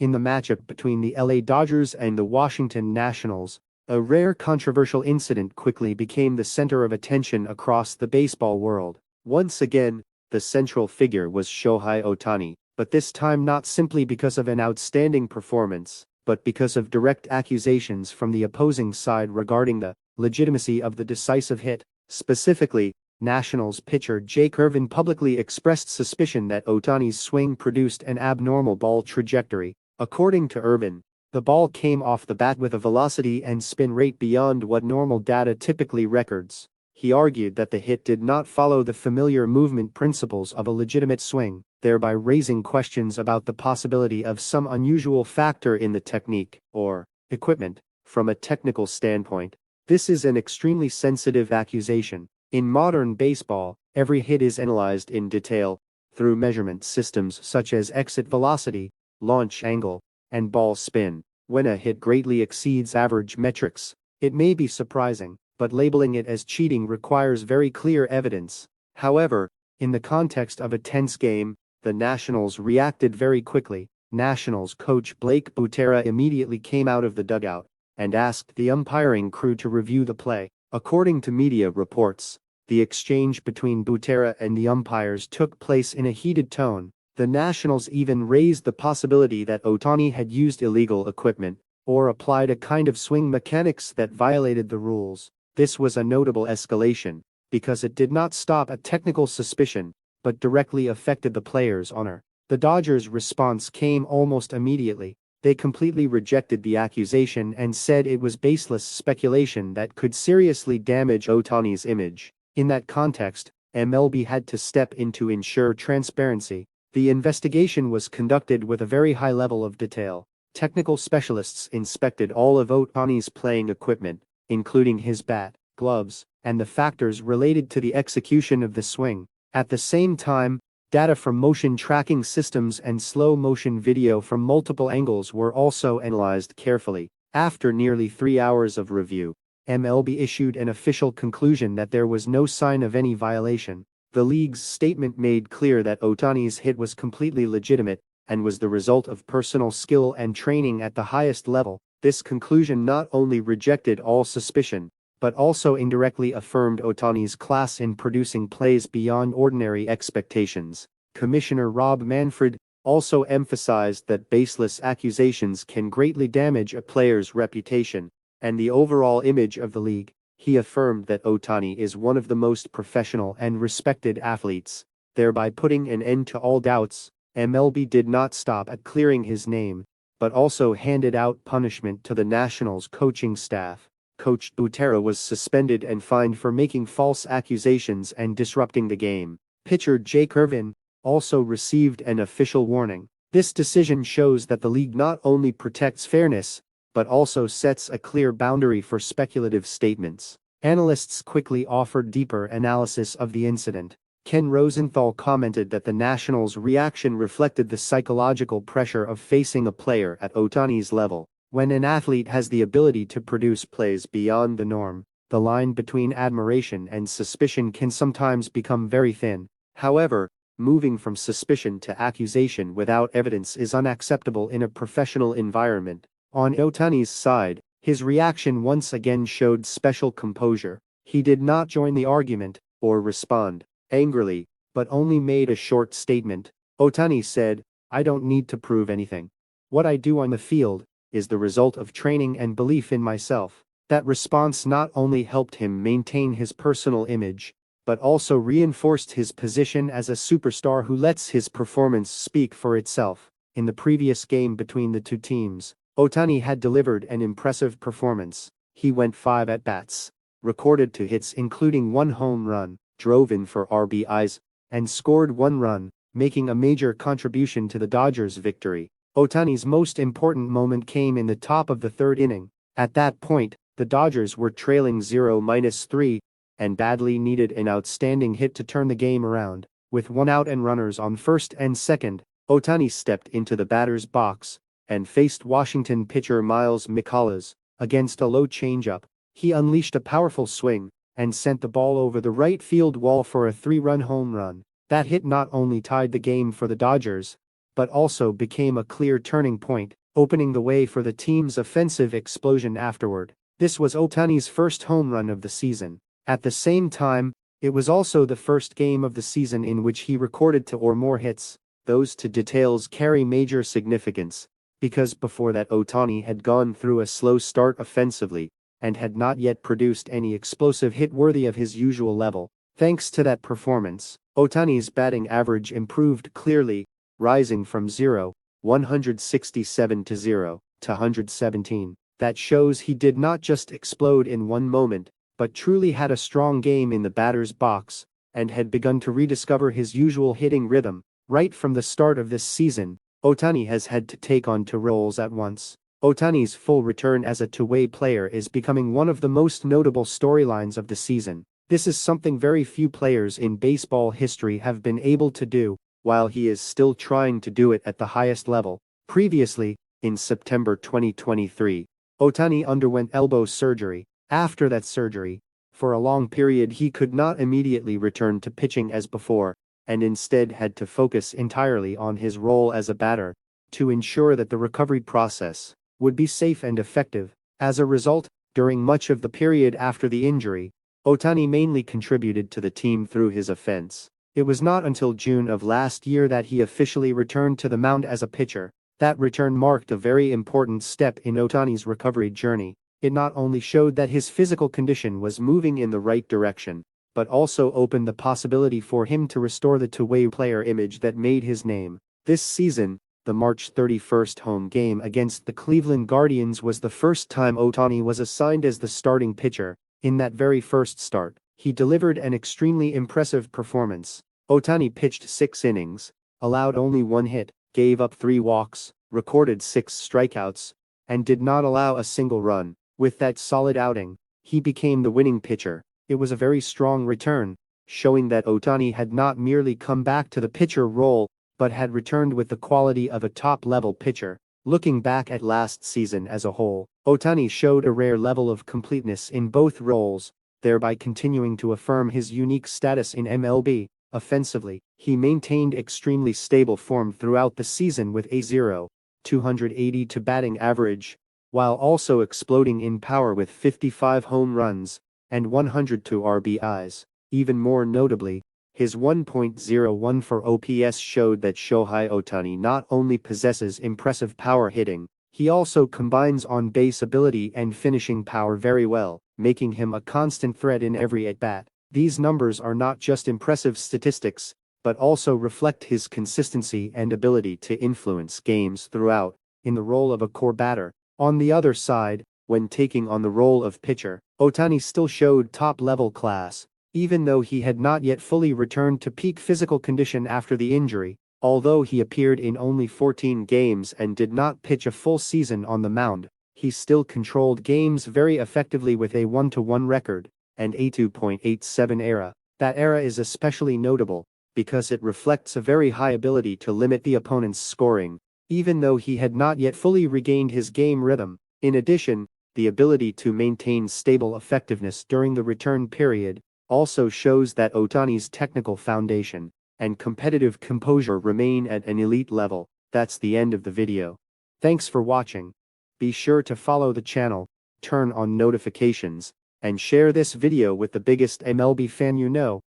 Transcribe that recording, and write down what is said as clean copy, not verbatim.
In the matchup between the LA Dodgers and the Washington Nationals, a rare controversial incident quickly became the center of attention across the baseball world. Once again, the central figure was Shohei Ohtani, but this time not simply because of an outstanding performance, but because of direct accusations from the opposing side regarding the legitimacy of the decisive hit. Specifically, Nationals pitcher Jake Irvin publicly expressed suspicion that Ohtani's swing produced an abnormal ball trajectory. According to Irvin, the ball came off the bat with a velocity and spin rate beyond what normal data typically records. He argued that the hit did not follow the familiar movement principles of a legitimate swing, thereby raising questions about the possibility of some unusual factor in the technique or equipment. From a technical standpoint, this is an extremely sensitive accusation. In modern baseball, every hit is analyzed in detail through measurement systems such as exit velocity, launch angle, and ball spin. When a hit greatly exceeds average metrics, it may be surprising, but labeling it as cheating requires very clear evidence. However, in the context of a tense game, the Nationals reacted very quickly. Nationals coach Blake Butera immediately came out of the dugout and asked the umpiring crew to review the play. According to media reports, the exchange between Butera and the umpires took place in a heated tone. The Nationals even raised the possibility that Ohtani had used illegal equipment or applied a kind of swing mechanics that violated the rules. This was a notable escalation because it did not stop at technical suspicion, but directly affected the player's honor. The Dodgers' response came almost immediately. They completely rejected the accusation and said it was baseless speculation that could seriously damage Ohtani's image. In that context, MLB had to step in to ensure transparency. The investigation was conducted with a very high level of detail. Technical specialists inspected all of Ohtani's playing equipment, including his bat, gloves, and the factors related to the execution of the swing. At the same time, data from motion tracking systems and slow-motion video from multiple angles were also analyzed carefully. After nearly 3 hours of review, MLB issued an official conclusion that there was no sign of any violation. The league's statement made clear that Ohtani's hit was completely legitimate and was the result of personal skill and training at the highest level. This conclusion not only rejected all suspicion, but also indirectly affirmed Ohtani's class in producing plays beyond ordinary expectations. Commissioner Rob Manfred also emphasized that baseless accusations can greatly damage a player's reputation and the overall image of the league. He affirmed that Ohtani is one of the most professional and respected athletes, thereby putting an end to all doubts. MLB did not stop at clearing his name, but also handed out punishment to the Nationals coaching staff. Coach Butera was suspended and fined for making false accusations and disrupting the game. Pitcher Jake Irvin also received an official warning. This decision shows that the league not only protects fairness, but also sets a clear boundary for speculative statements. Analysts quickly offered deeper analysis of the incident. Ken Rosenthal commented that the Nationals' reaction reflected the psychological pressure of facing a player at Ohtani's level. When an athlete has the ability to produce plays beyond the norm, the line between admiration and suspicion can sometimes become very thin. However, moving from suspicion to accusation without evidence is unacceptable in a professional environment. On Ohtani's side, his reaction once again showed special composure. He did not join the argument or respond angrily, but only made a short statement. Ohtani said, "I don't need to prove anything. What I do on the field is the result of training and belief in myself." That response not only helped him maintain his personal image, but also reinforced his position as a superstar who lets his performance speak for itself. In the previous game between the two teams, Ohtani had delivered an impressive performance. He went 5 at-bats, recorded 2 hits including 1 home run, drove in 4 RBIs, and scored 1 run, making a major contribution to the Dodgers' victory. Ohtani's most important moment came in the top of the 3rd inning. At that point, the Dodgers were trailing 0-3 and badly needed an outstanding hit to turn the game around. With 1 out and runners on 1st and 2nd, Ohtani stepped into the batter's box and faced Washington pitcher Miles Mikolas. Against a low changeup, he unleashed a powerful swing and sent the ball over the right field wall for a 3-run home run. That hit not only tied the game for the Dodgers, but also became a clear turning point, opening the way for the team's offensive explosion afterward. This was Ohtani's first home run of the season. At the same time, it was also the first game of the season in which he recorded 2 or more hits. Those 2 details carry major significance, because before that Ohtani had gone through a slow start offensively, and had not yet produced any explosive hit worthy of his usual level. Thanks to that performance, Ohtani's batting average improved clearly, rising from 167 to 117. That shows he did not just explode in one moment, but truly had a strong game in the batter's box, and had begun to rediscover his usual hitting rhythm. Right from the start of this season, Ohtani has had to take on 2 roles at once. Ohtani's full return as a two-way player is becoming one of the most notable storylines of the season. This is something very few players in baseball history have been able to do, while he is still trying to do it at the highest level. Previously, in September 2023, Ohtani underwent elbow surgery. After that surgery, for a long period he could not immediately return to pitching as before, and instead had to focus entirely on his role as a batter, to ensure that the recovery process would be safe and effective. As a result, during much of the period after the injury, Ohtani mainly contributed to the team through his offense. It was not until June of last year that he officially returned to the mound as a pitcher. That return marked a very important step in Ohtani's recovery journey. It not only showed that his physical condition was moving in the right direction, but also opened the possibility for him to restore the two-way player image that made his name. This season, the March 31st home game against the Cleveland Guardians was the first time Ohtani was assigned as the starting pitcher. In that very first start, he delivered an extremely impressive performance. Ohtani pitched 6 innings, allowed only 1 hit, gave up 3 walks, recorded 6 strikeouts, and did not allow a single run. With that solid outing, he became the winning pitcher. It was a very strong return, showing that Ohtani had not merely come back to the pitcher role, but had returned with the quality of a top-level pitcher. Looking back at last season as a whole, Ohtani showed a rare level of completeness in both roles, thereby continuing to affirm his unique status in MLB. Offensively, he maintained extremely stable form throughout the season with a .280 batting average, while also exploding in power with 55 home runs and 102 RBIs. Even more notably, his 1.01 for OPS showed that Shohei Ohtani not only possesses impressive power hitting, he also combines on-base ability and finishing power very well, making him a constant threat in every at-bat. These numbers are not just impressive statistics, but also reflect his consistency and ability to influence games throughout. In the role of a core batter, on the other side, when taking on the role of pitcher, Ohtani still showed top-level class. Even though he had not yet fully returned to peak physical condition after the injury, although he appeared in only 14 games and did not pitch a full season on the mound, he still controlled games very effectively with a 1-1 record and a 2.87 ERA. That ERA is especially notable because it reflects a very high ability to limit the opponent's scoring, even though he had not yet fully regained his game rhythm. In addition, the ability to maintain stable effectiveness during the return period also shows that Ohtani's technical foundation and competitive composure remain at an elite level. That's the end of the video. Thanks for watching. Be sure to follow the channel, turn on notifications, and share this video with the biggest MLB fan you know.